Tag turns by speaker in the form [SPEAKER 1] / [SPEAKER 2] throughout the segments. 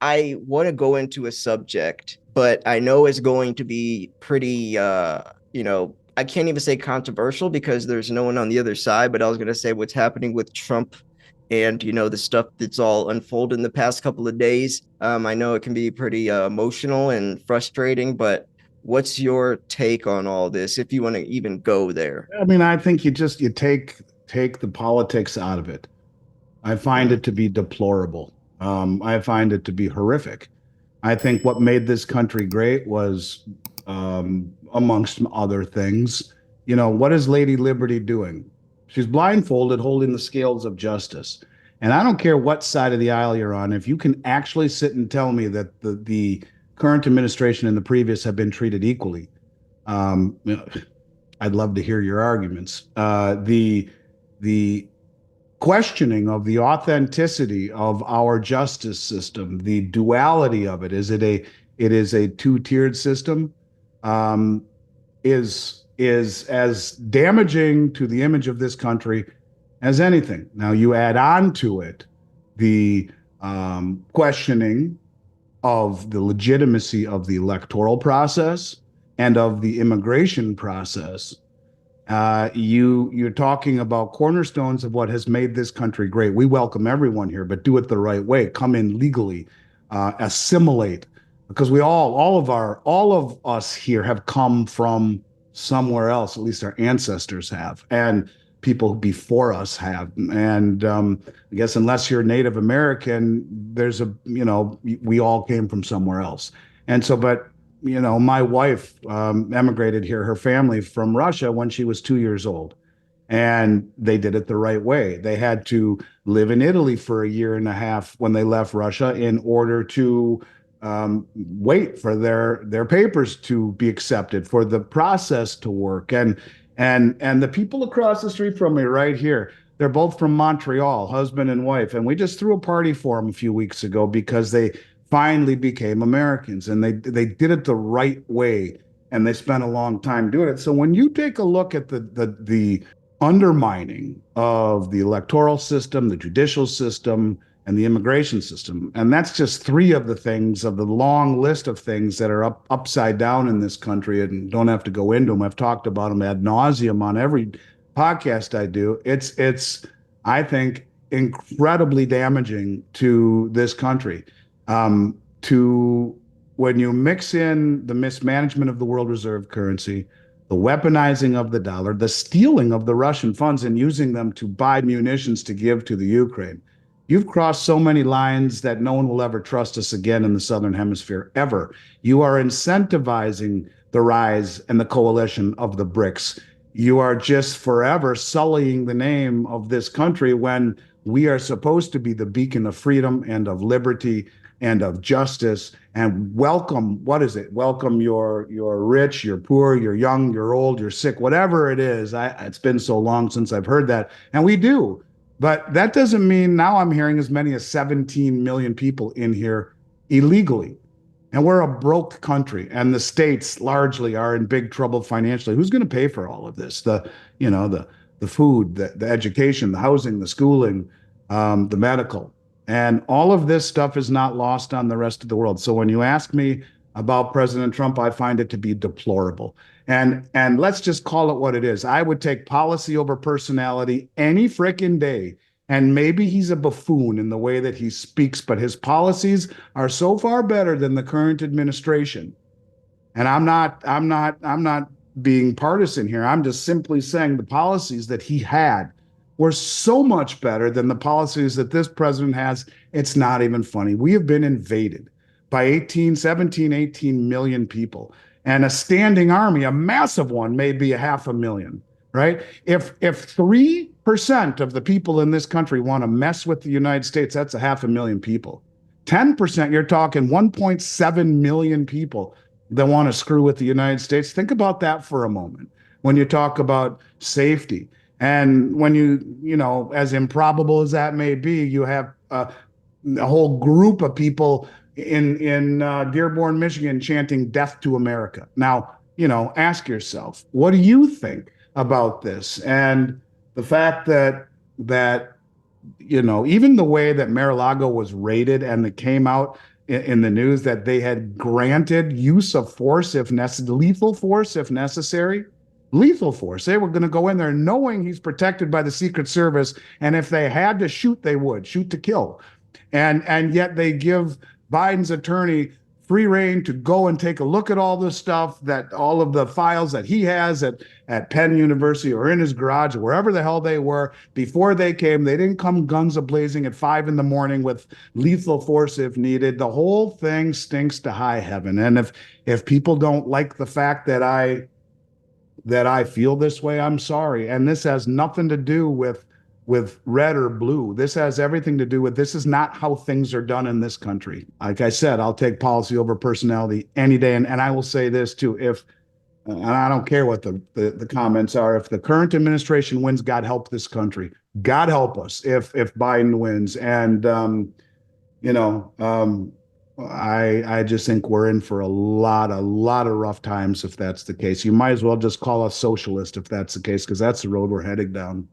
[SPEAKER 1] I want to go into a subject, but I know it's going to be pretty, I can't even say controversial because there's no one on the other side, but I was going to say what's happening with Trump and, the stuff that's all unfolded in the past couple of days. I know it can be pretty emotional and frustrating, but what's your take on all this if you want to even go there?
[SPEAKER 2] I mean, I think you take the politics out of it. I find
[SPEAKER 1] Mm,
[SPEAKER 2] it to be deplorable. I find it to be horrific. I think what made this country great was, amongst other things, what is Lady Liberty doing? She's blindfolded, holding the scales of justice. And I don't care what side of the aisle you're on. If you can actually sit and tell me that the current administration and the previous have been treated equally, you know, I'd love to hear your arguments. The questioning of the authenticity of our justice system, the duality of it. It is a two-tiered system, um, is as damaging to the image of this country as anything. Now you add on to it the questioning of the legitimacy of the electoral process and of the immigration process. You're talking about cornerstones of what has made this country great. We welcome everyone here, but do it the right way. Come in legally, assimilate, because all of us here have come from somewhere else. At least our ancestors have, and people before us have. And I guess unless you're Native American, we all came from somewhere else. And so, but my wife emigrated here, her family from Russia when she was 2 years old. And they did it the right way. They had to live in Italy for a year and a half when they left Russia in order to wait for their papers to be accepted, for the process to work. And the people across the street from me right here, they're both from Montreal, husband and wife. And we just threw a party for them a few weeks ago because they finally became Americans, and they did it the right way, and they spent a long time doing it. So when you take a look at the undermining of the electoral system, the judicial system, and the immigration system, and that's just three of the things of the long list of things that are upside down in this country, and don't have to go into them. I've talked about them ad nauseum on every podcast I do. It's I think incredibly damaging to this country. To When you mix in the mismanagement of the world reserve currency, the weaponizing of the dollar, the stealing of the Russian funds and using them to buy munitions to give to the Ukraine, you've crossed so many lines that no one will ever trust us again in the Southern Hemisphere, ever. You are incentivizing the rise and the coalition of the BRICS. You are just forever sullying the name of this country when we are supposed to be the beacon of freedom and of liberty and of justice, and welcome, what is it? Welcome your rich, your poor, your young, your old, your sick, whatever it is. It's been so long since I've heard that. And we do. But that doesn't mean now I'm hearing as many as 17 million people in here illegally. And we're a broke country, and the states largely are in big trouble financially. Who's going to pay for all of this? The food, the education, the housing, the schooling, the medical. And all of this stuff is not lost on the rest of the world. So when you ask me about President Trump, I find it to be deplorable. And let's just call it what it is. I would take policy over personality any frickin' day. And maybe he's a buffoon in the way that he speaks, but his policies are so far better than the current administration. And I'm not being partisan here. I'm just simply saying the policies that he had were so much better than the policies that this president has. It's not even funny. We have been invaded by 18, 17, 18 million people, and a standing army, a massive one, maybe a half a million, right? If 3% of the people in this country want to mess with the United States, that's a half a million people. 10%, you're talking 1.7 million people that want to screw with the United States. Think about that for a moment when you talk about safety. And when as improbable as that may be, you have a whole group of people in Dearborn, Michigan, chanting "Death to America." Now, ask yourself, what do you think about this? And the fact that even the way that Mar-a-Lago was rated and it came out, in the news that they had granted use of force if necessary, lethal force if necessary. Lethal force. They were going to go in there knowing he's protected by the Secret Service, and if they had to shoot, they would shoot to kill. And yet they give Biden's attorney free reign to go and take a look at all this stuff, that all of the files that he has at Penn University or in his garage or wherever the hell they were before they came. They didn't come guns a blazing at 5 a.m. with lethal force if needed. The whole thing stinks to high heaven. And if people don't like the fact that I feel this way, I'm sorry. And this has nothing to do with red or blue. This has everything to do with, this is not how things are done in this country. Like I said, I'll take policy over personality any day. And I will say this too, if, and I don't care what the comments are, if the current administration wins, God help this country. God help us if Biden wins. And, you know, I just think we're in for a lot of rough times if that's the case. You might as well just call us socialist if that's the case, because that's the road we're heading down.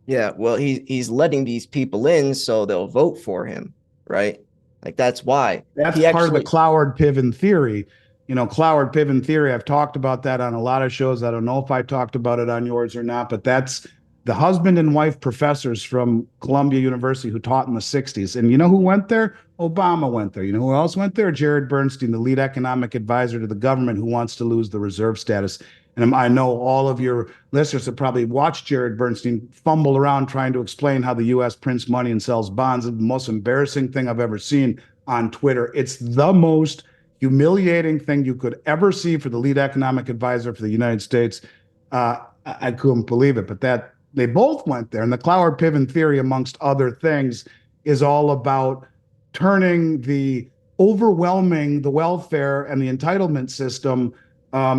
[SPEAKER 1] Yeah, well, he's letting these people in so they'll vote for him, right? Like that's why
[SPEAKER 2] That's
[SPEAKER 1] he
[SPEAKER 2] part of the
[SPEAKER 1] actually.
[SPEAKER 2] Cloward Piven theory. Cloward Piven theory. I've talked about that on a lot of shows. I don't know if I talked about it on yours or not, but that's the husband and wife professors from Columbia University who taught in the 60s. And you know who went there? Obama went there. You know who else went there? Jared Bernstein, the lead economic advisor to the government who wants to lose the reserve status. And I know all of your listeners have probably watched Jared Bernstein fumble around trying to explain how the U.S. prints money and sells bonds. It's the most embarrassing thing I've ever seen on Twitter. It's the most humiliating thing you could ever see for the lead economic advisor for the United States. I couldn't believe it, but that they both went there. And the Cloward Piven theory, amongst other things, is all about turning overwhelming the welfare and the entitlement system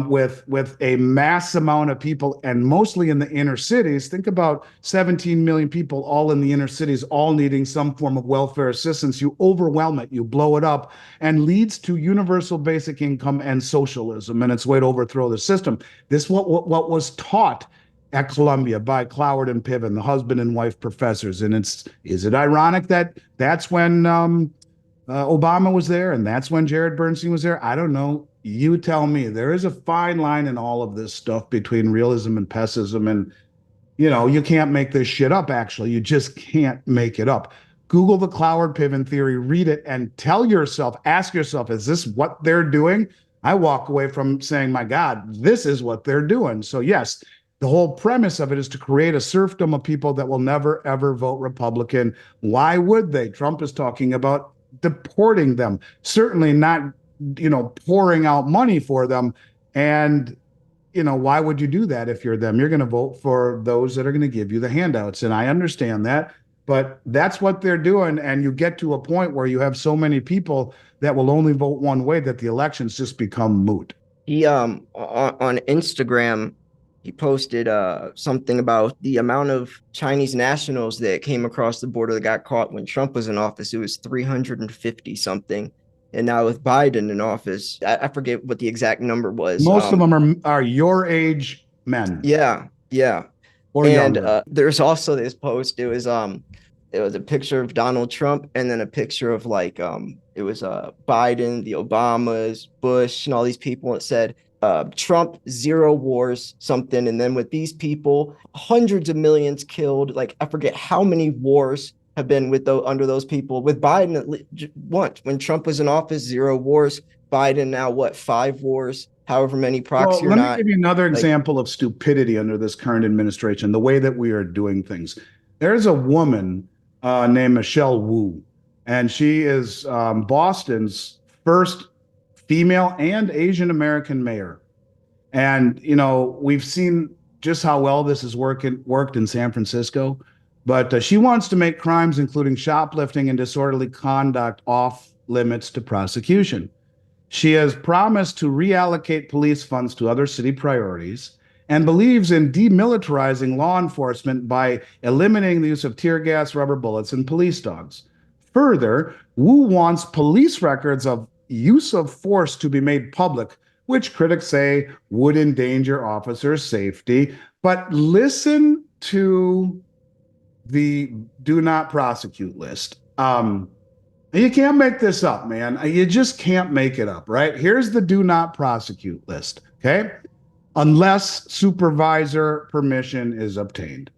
[SPEAKER 2] with a mass amount of people, and mostly in the inner cities. Think about 17 million people all in the inner cities, all needing some form of welfare assistance. You overwhelm it, you blow it up, and leads to universal basic income and socialism, and it's a way to overthrow the system. This what was taught at Columbia by Cloward and Piven, the husband and wife professors. And is it ironic that that's when Obama was there and that's when Jared Bernstein was there? I don't know. You tell me. There is a fine line in all of this stuff between realism and pessimism. And, you can't make this shit up, actually. You just can't make it up. Google the Cloward Piven theory, read it, and ask yourself, is this what they're doing? I walk away from saying, my God, this is what they're doing. So, yes, the whole premise of it is to create a serfdom of people that will never, ever vote Republican. Why would they? Trump is talking about deporting them, certainly not, pouring out money for them. And, why would you do that if you're them? You're going to vote for those that are going to give you the handouts. And I understand that, but that's what they're doing. And you get to a point where you have so many people that will only vote one way that the elections just become moot.
[SPEAKER 1] He on Instagram he posted something about the amount of Chinese nationals that came across the border that got caught when Trump was in office. It was 350 something. And now with Biden in office, I forget what the exact number was.
[SPEAKER 2] Most of them are your age men
[SPEAKER 1] Yeah, yeah.
[SPEAKER 2] or
[SPEAKER 1] And
[SPEAKER 2] younger.
[SPEAKER 1] there's also this post. It was a picture of Donald Trump and then a picture of like it was Biden, the Obamas, Bush, and all these people. It said Trump zero wars something, and then with these people, hundreds of millions killed. Like I forget how many wars have been under those people. With Biden, once when Trump was in office, zero wars. Biden now what, 5 wars? However many
[SPEAKER 2] Well,
[SPEAKER 1] proxy or
[SPEAKER 2] let me
[SPEAKER 1] not.
[SPEAKER 2] give you another
[SPEAKER 1] Like
[SPEAKER 2] example of stupidity under this current administration, the way that we are doing things. There's a woman named Michelle Wu, and she is Boston's first female and Asian American mayor. And we've seen just how well this has worked in San Francisco. But she wants to make crimes, including shoplifting and disorderly conduct, off limits to prosecution. She has promised to reallocate police funds to other city priorities and believes in demilitarizing law enforcement by eliminating the use of tear gas, rubber bullets, and police dogs. Further, Wu wants police records of use of force to be made public, which critics say would endanger officers' safety. But listen to the do not prosecute list. You can't make this up, man. You just can't make it up, right? Here's the do not prosecute list. Okay. Unless supervisor permission is obtained.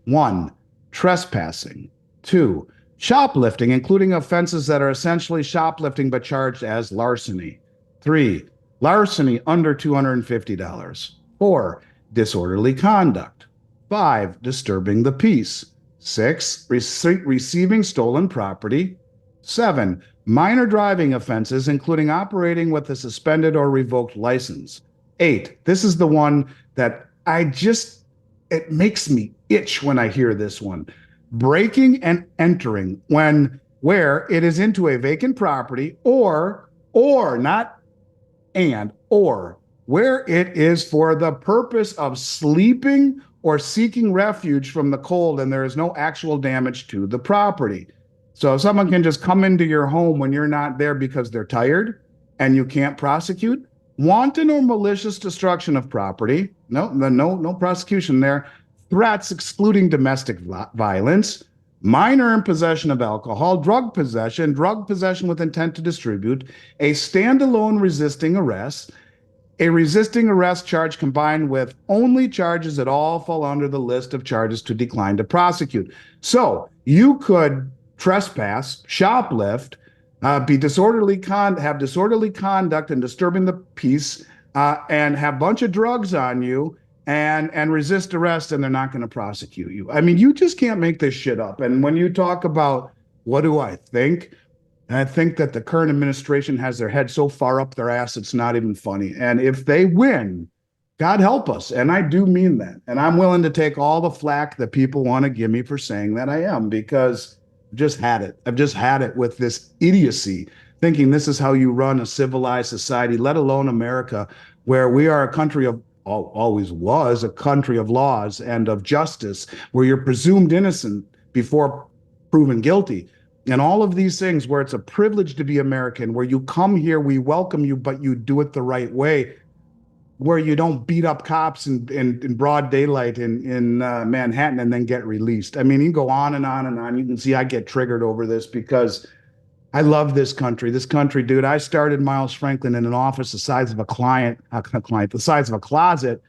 [SPEAKER 2] One, trespassing. Two, shoplifting, including offenses that are essentially shoplifting but charged as larceny. Three, larceny under $250. Four, disorderly conduct. Five, disturbing the peace. Six, receiving stolen property. Seven, minor driving offenses, including operating with a suspended or revoked license. Eight, this is the one that it makes me itch when I hear this one. Breaking and entering where it is into a vacant property or not or where it is for the purpose of sleeping or seeking refuge from the cold and there is no actual damage to the property. So if someone can just come into your home when you're not there because they're tired and you can't prosecute, wanton or malicious destruction of property, no prosecution there. Threats excluding domestic violence, minor in possession of alcohol, drug possession with intent to distribute, a standalone resisting arrest, a resisting arrest charge combined with only charges that all fall under the list of charges to decline to prosecute. So you could trespass, shoplift, have disorderly conduct and disturbing the peace, and have a bunch of drugs on you and resist arrest, and they're not going to prosecute you. I mean, you just can't make this shit up. And when you talk about what do I think, I think that the current administration has their head so far up their ass, it's not even funny. And if they win, God help us. And I do mean that. And I'm willing to take all the flack that people want to give me for saying that I am, because I've just had it. I've just had it with this idiocy, thinking this is how you run a civilized society, let alone America, where we are a country of, always was a country of laws and of justice, where you're presumed innocent before proven guilty. And all of these things where it's a privilege to be American, where you come here, we welcome you, but you do it the right way, where you don't beat up cops in broad daylight in Manhattan and then get released. I mean, you can go on and on and on. You can see I get triggered over this because I love this country. This country, dude, I started Miles Franklin in an office the size of the size of a closet,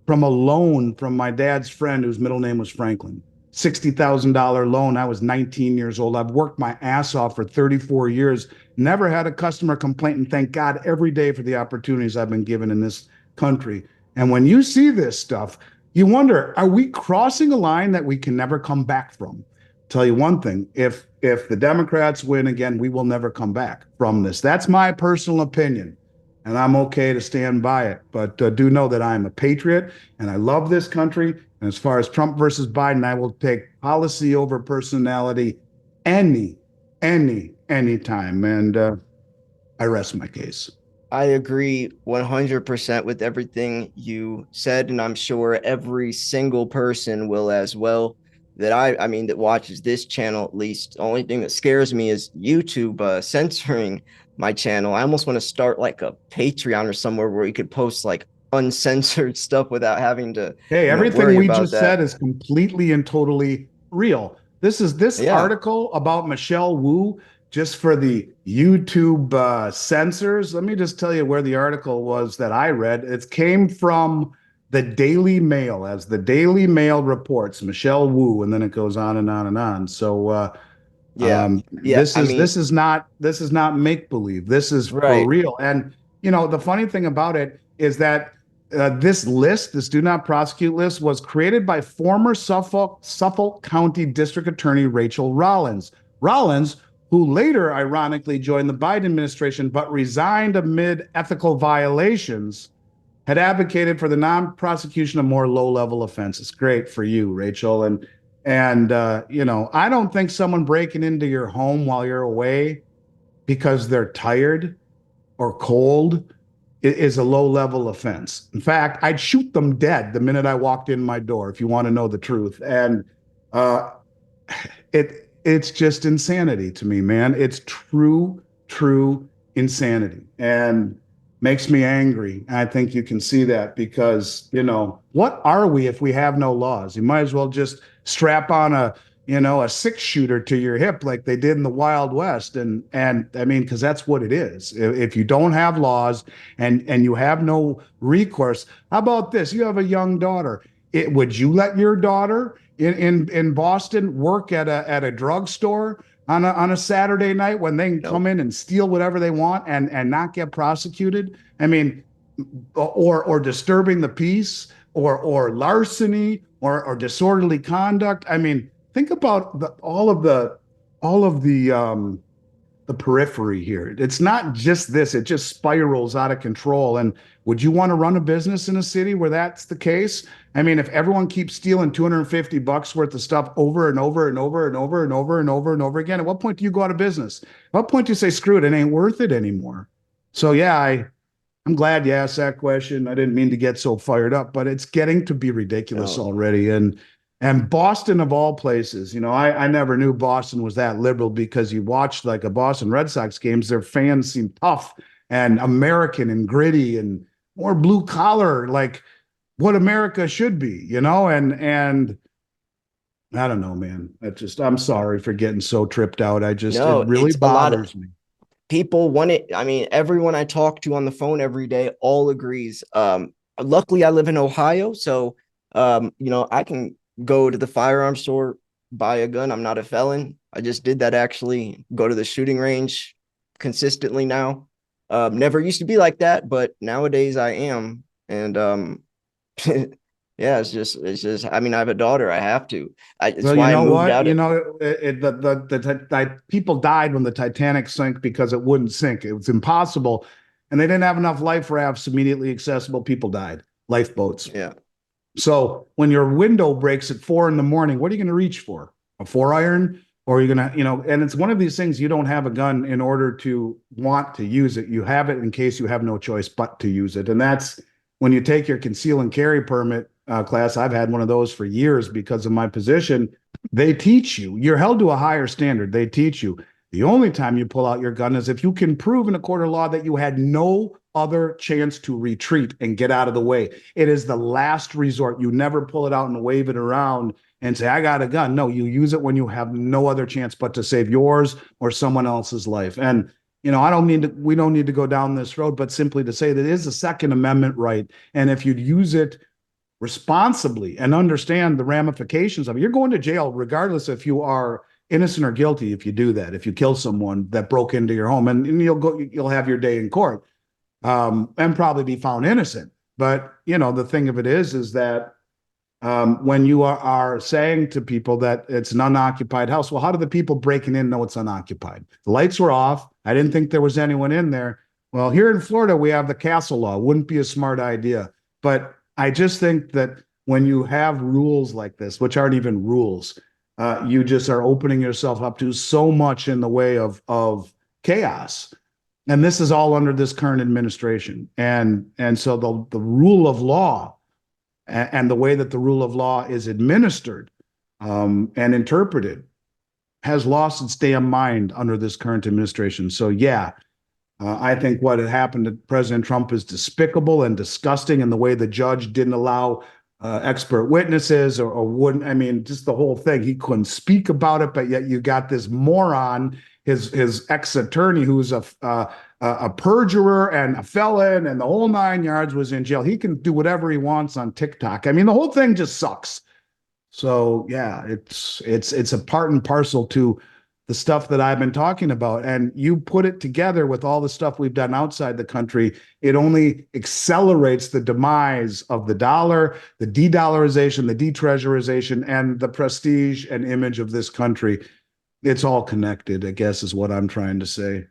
[SPEAKER 2] from a loan from my dad's friend whose middle name was Franklin. $60,000 loan. I was 19 years old. I've worked my ass off for 34 years, never had a customer complaint, and thank God every day for the opportunities I've been given in this country. And when you see this stuff, you wonder, are we crossing a line that we can never come back from? Tell you one thing, if the Democrats win again, we will never come back from this. That's my personal opinion, and I'm okay to stand by it. But do know that I'm a patriot and I love this country. And as far as Trump versus Biden, I will take policy over personality any time. And I rest my case.
[SPEAKER 1] I agree 100% with everything you said, and I'm sure every single person will as well. I mean, that watches this channel at least. The only thing that scares me is YouTube censoring my channel. I almost want to start like a Patreon or somewhere where we could post like uncensored stuff without having to,
[SPEAKER 2] Hey, everything
[SPEAKER 1] worry
[SPEAKER 2] we
[SPEAKER 1] about
[SPEAKER 2] just
[SPEAKER 1] that.
[SPEAKER 2] said is completely and totally real. This
[SPEAKER 1] Yeah,
[SPEAKER 2] article about Michelle Wu, just for the YouTube censors. Let me just tell you where the article was that I read. It came from the Daily Mail, as the Daily Mail reports, Michelle Wu, and then it goes on and on and on. So
[SPEAKER 1] yeah, yeah. I mean,
[SPEAKER 2] this is not make believe. This is for
[SPEAKER 1] right.
[SPEAKER 2] real. And the funny thing about it is that this do not prosecute list, was created by former Suffolk County District Attorney Rachel Rollins. Rollins, who later ironically joined the Biden administration but resigned amid ethical violations, had advocated for the non-prosecution of more low-level offenses. Great for you, Rachel. And I don't think someone breaking into your home while you're away because they're tired or cold is a low-level offense. In fact, I'd shoot them dead the minute I walked in my door, if you want to know the truth. And uh, it's just insanity to me, man. It's true insanity, and makes me angry. I think you can see that because, what are we if we have no laws? You might as well just strap on a 6-shooter to your hip like they did in the Wild West. And I mean, because that's what it is. If you don't have laws and you have no recourse, how about this? You have a young daughter. Would you let your daughter in Boston work at a drugstore on a Saturday night when they can
[SPEAKER 1] No,
[SPEAKER 2] come in and steal whatever they want and not get prosecuted? I mean, or disturbing the peace or larceny or disorderly conduct. I mean, think about all of the periphery here. It's not just this, it just spirals out of control. And would you want to run a business in a city where that's the case? I mean, if everyone keeps stealing $250 worth of stuff over and over and over and over and over and over and over again, at what point do you go out of business? At what point do you say, screw it, it ain't worth it anymore? So yeah, I'm glad you asked that question. I didn't mean to get so fired up, but it's getting to be ridiculous
[SPEAKER 1] no,
[SPEAKER 2] already. And Boston of all places, I never knew Boston was that liberal, because you watch like a Boston Red Sox games, their fans seem tough and American and gritty and more blue collar, like what America should be, and I don't know, man. I'm sorry for getting so tripped out. It
[SPEAKER 1] no.
[SPEAKER 2] really
[SPEAKER 1] It's a lot of
[SPEAKER 2] bothers me.
[SPEAKER 1] people want it. I mean, everyone I talk to on the phone every day all agrees. Luckily, I live in Ohio, so I can go to the firearms store, buy a gun. I'm not a felon. I just did that actually. Go to the shooting range consistently now. Never used to be like that, but nowadays I am. And yeah, it's just. I mean, I have a daughter. I have to. It's
[SPEAKER 2] Well, you
[SPEAKER 1] why I
[SPEAKER 2] know
[SPEAKER 1] moved
[SPEAKER 2] what?
[SPEAKER 1] out.
[SPEAKER 2] The people died when the Titanic sank because it wouldn't sink. It was impossible, and they didn't have enough life rafts immediately accessible. People died, lifeboats.
[SPEAKER 1] Yeah.
[SPEAKER 2] So when your window breaks at 4 in the morning, what are you going to reach for? A 4 iron? Or are you going to, and it's one of these things, you don't have a gun in order to want to use it. You have it in case you have no choice but to use it. And that's when you take your conceal and carry permit class. I've had one of those for years because of my position. They teach you, you're held to a higher standard. They teach you the only time you pull out your gun is if you can prove in a court of law that you had no other chance to retreat and get out of the way. It is the last resort. You never pull it out and wave it around and say, I got a gun. No, you use it when you have no other chance but to save yours or someone else's life. And, we don't need to go down this road, but simply to say that it is a Second Amendment right. And if you'd use it responsibly and understand the ramifications of it, you're going to jail regardless if you are innocent or guilty. If you do that, if you kill someone that broke into your home, and you'll have your day in court, and probably be found innocent. But the thing of it is that when you are saying to people that it's an unoccupied house, well, how do the people breaking in know it's unoccupied? The lights were off. I didn't think there was anyone in there. Well, here in Florida, we have the castle law. Wouldn't be a smart idea. But I just think that when you have rules like this, which aren't even rules, you just are opening yourself up to so much in the way of chaos. And this is all under this current administration. And so the rule of law and the way that the rule of law is administered and interpreted has lost its damn mind under this current administration. So yeah, I think what had happened to President Trump is despicable and disgusting, and the way the judge didn't allow expert witnesses or wouldn't, I mean, just the whole thing. He couldn't speak about it, but yet you got this moron, his ex-attorney, who's a perjurer and a felon and the whole 9 yards, was in jail. He can do whatever he wants on TikTok. I mean, the whole thing just sucks. So yeah, it's a part and parcel to the stuff that I've been talking about. And you put it together with all the stuff we've done outside the country, it only accelerates the demise of the dollar, the de-dollarization, the de-treasurization, and the prestige and image of this country. It's all connected, I guess, is what I'm trying to say.